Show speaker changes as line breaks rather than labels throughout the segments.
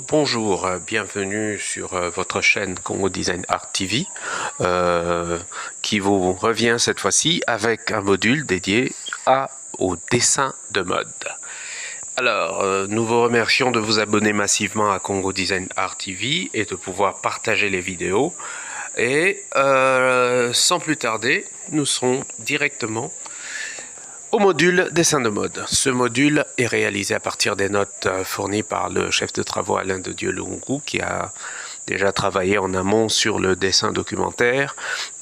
Bonjour, bienvenue sur votre chaîne Congo Design Art TV qui vous revient cette fois-ci avec un module dédié au dessin de mode. Alors, nous vous remercions de vous abonner massivement à Congo Design Art TV et de pouvoir partager les vidéos. Et sans plus tarder, nous serons directement au module dessin de mode. Ce module est réalisé à partir des notes fournies par le chef de travaux Alain de Dieu Lungu, qui a déjà travaillé en amont sur le dessin documentaire.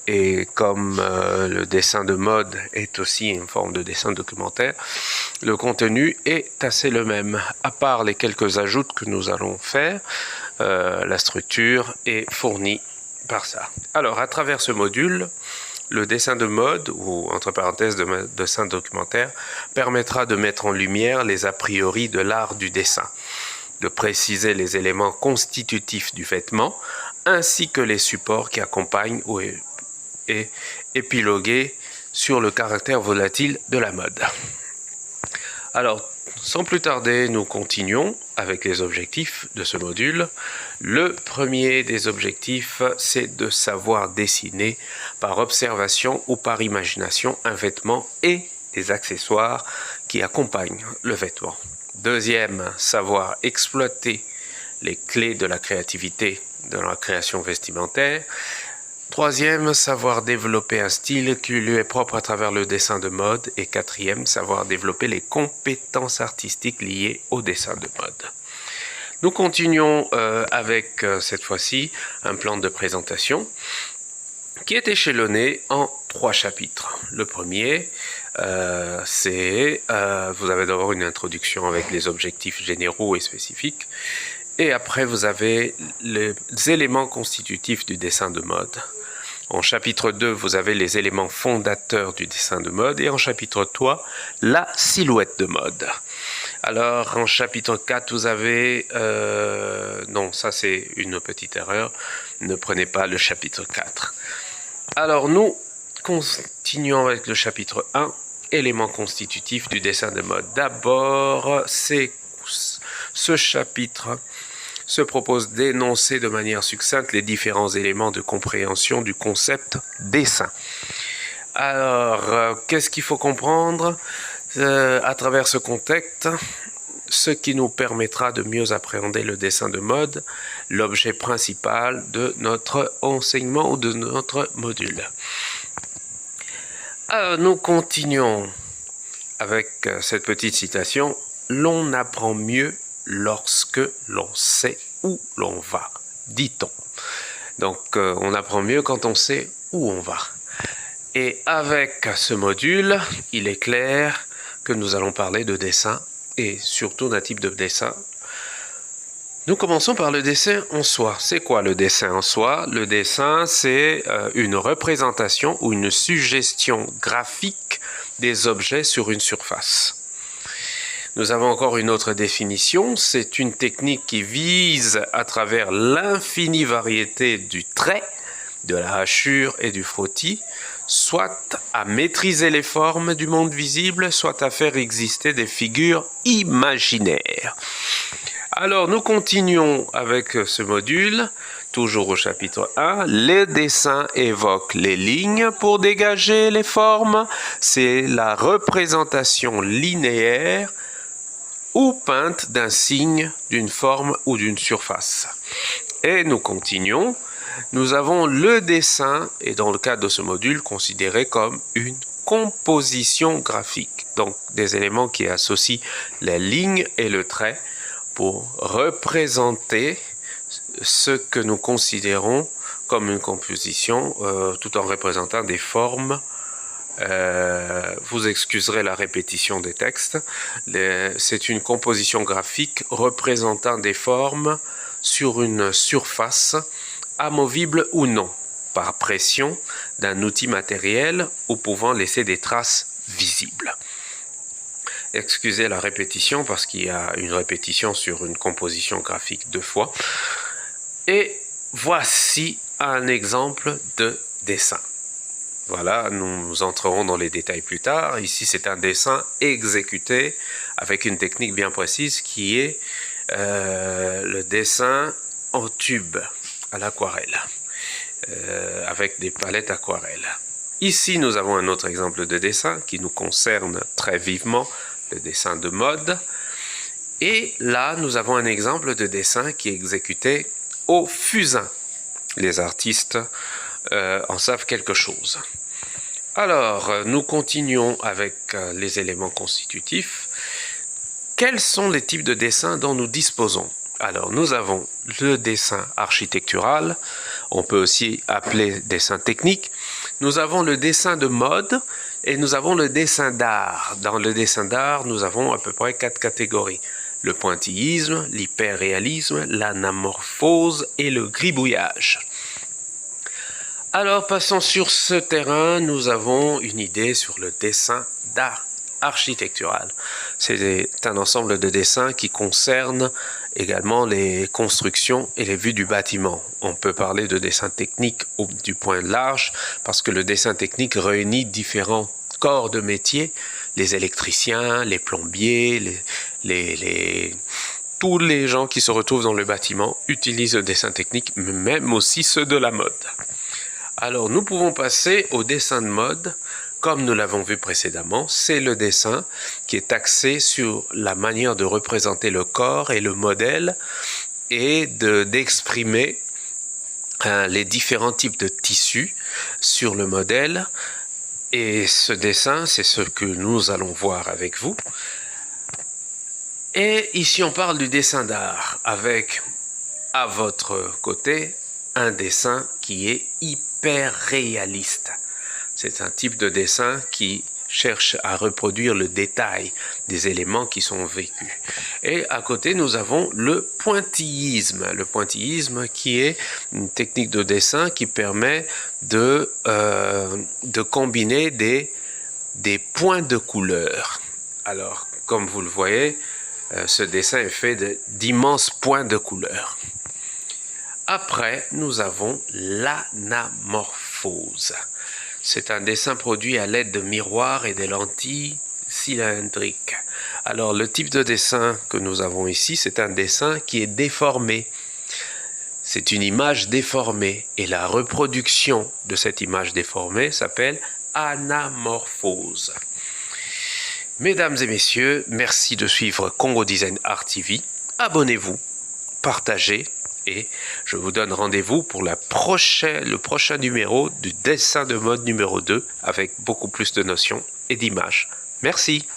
Et comme le dessin de mode est aussi une forme de dessin documentaire, le contenu est assez le même. À part les quelques ajouts que nous allons faire, la structure est fournie par ça. Alors, à travers ce module, le dessin de mode, ou entre parenthèses de dessin documentaire, permettra de mettre en lumière les a priori de l'art du dessin, de préciser les éléments constitutifs du vêtement, ainsi que les supports qui accompagnent et épiloguer sur le caractère volatile de la mode. Alors, sans plus tarder, nous continuons avec les objectifs de ce module. Le premier des objectifs, c'est de savoir dessiner par observation ou par imagination un vêtement et des accessoires qui accompagnent le vêtement. Deuxième, savoir exploiter les clés de la créativité dans la création vestimentaire. Troisième, savoir développer un style qui lui est propre à travers le dessin de mode. Et quatrième, savoir développer les compétences artistiques liées au dessin de mode. Nous continuons avec cette fois-ci un plan de présentation qui est échelonné en 3 chapitres. Le premier, c'est vous avez d'abord une introduction avec les objectifs généraux et spécifiques. Et après, vous avez les éléments constitutifs du dessin de mode. En chapitre 2, vous avez les éléments fondateurs du dessin de mode. Et en chapitre 3, la silhouette de mode. Alors, en chapitre 4, vous avez... non, ça c'est une petite erreur. Ne prenez pas le chapitre 4. Alors, nous continuons avec le chapitre 1, éléments constitutifs du dessin de mode. D'abord, ce chapitre se propose d'énoncer de manière succincte les différents éléments de compréhension du concept dessin. Alors, qu'est-ce qu'il faut comprendre à travers ce contexte? Ce qui nous permettra de mieux appréhender le dessin de mode, l'objet principal de notre enseignement ou de notre module. Alors, nous continuons avec cette petite citation. L'on apprend mieux lorsque l'on sait où l'on va, dit-on. Donc, on apprend mieux quand on sait où on va. Et avec ce module, il est clair que nous allons parler de dessin et surtout d'un type de dessin. Nous commençons par le dessin en soi. C'est quoi le dessin en soi? Le dessin, c'est une représentation ou une suggestion graphique des objets sur une surface. Nous avons encore une autre définition, c'est une technique qui vise à travers l'infinie variété du trait, de la hachure et du frottis, soit à maîtriser les formes du monde visible, soit à faire exister des figures imaginaires. Alors nous continuons avec ce module, toujours au chapitre 1. Le dessin évoque les lignes pour dégager les formes, c'est la représentation linéaire ou peinte d'un signe, d'une forme ou d'une surface. Et nous continuons. Nous avons le dessin, et dans le cadre de ce module, considéré comme une composition graphique. Donc des éléments qui associent la ligne et le trait pour représenter ce que nous considérons comme une composition, tout en représentant des formes. Vous excuserez la répétition des textes. C'est une composition graphique représentant des formes sur une surface, amovible ou non, par pression d'un outil matériel ou pouvant laisser des traces visibles. Excusez la répétition parce qu'il y a une répétition sur une composition graphique 2 fois. Et voici un exemple de dessin. Voilà, nous entrerons dans les détails plus tard. Ici, c'est un dessin exécuté avec une technique bien précise qui est le dessin en tube à l'aquarelle, avec des palettes aquarelles. Ici, nous avons un autre exemple de dessin qui nous concerne très vivement, le dessin de mode. Et là, nous avons un exemple de dessin qui est exécuté au fusain. Les artistes en savent quelque chose. Alors, nous continuons avec les éléments constitutifs. Quels sont les types de dessins dont nous disposons? Alors, nous avons le dessin architectural, on peut aussi appeler dessin technique. Nous avons le dessin de mode et nous avons le dessin d'art. Dans le dessin d'art, nous avons à peu près 4 catégories. Le pointillisme, l'hyperréalisme, l'anamorphose et le gribouillage. Alors, passons sur ce terrain, nous avons une idée sur le dessin d'art architectural. C'est un ensemble de dessins qui concerne également les constructions et les vues du bâtiment. On peut parler de dessin technique du point large parce que le dessin technique réunit différents corps de métier, les électriciens, les plombiers, tous les gens qui se retrouvent dans le bâtiment utilisent le dessin technique, mais même aussi ceux de la mode. Alors, nous pouvons passer au dessin de mode. Comme nous l'avons vu précédemment, c'est le dessin qui est axé sur la manière de représenter le corps et le modèle et d'exprimer les différents types de tissus sur le modèle. Et ce dessin, c'est ce que nous allons voir avec vous. Et ici, on parle du dessin d'art avec, à votre côté, un dessin qui est hyper réaliste. C'est un type de dessin qui cherche à reproduire le détail des éléments qui sont vécus. Et à côté, nous avons le pointillisme. Le pointillisme qui est une technique de dessin qui permet de combiner des points de couleur. Alors, comme vous le voyez, ce dessin est fait d'immenses points de couleur. Après, nous avons l'anamorphose. C'est un dessin produit à l'aide de miroirs et des lentilles cylindriques. Alors, le type de dessin que nous avons ici, c'est un dessin qui est déformé. C'est une image déformée. Et la reproduction de cette image déformée s'appelle anamorphose. Mesdames et messieurs, merci de suivre Congo Design Art TV. Abonnez-vous, partagez. Et je vous donne rendez-vous pour le prochain numéro du dessin de mode numéro 2 avec beaucoup plus de notions et d'images. Merci.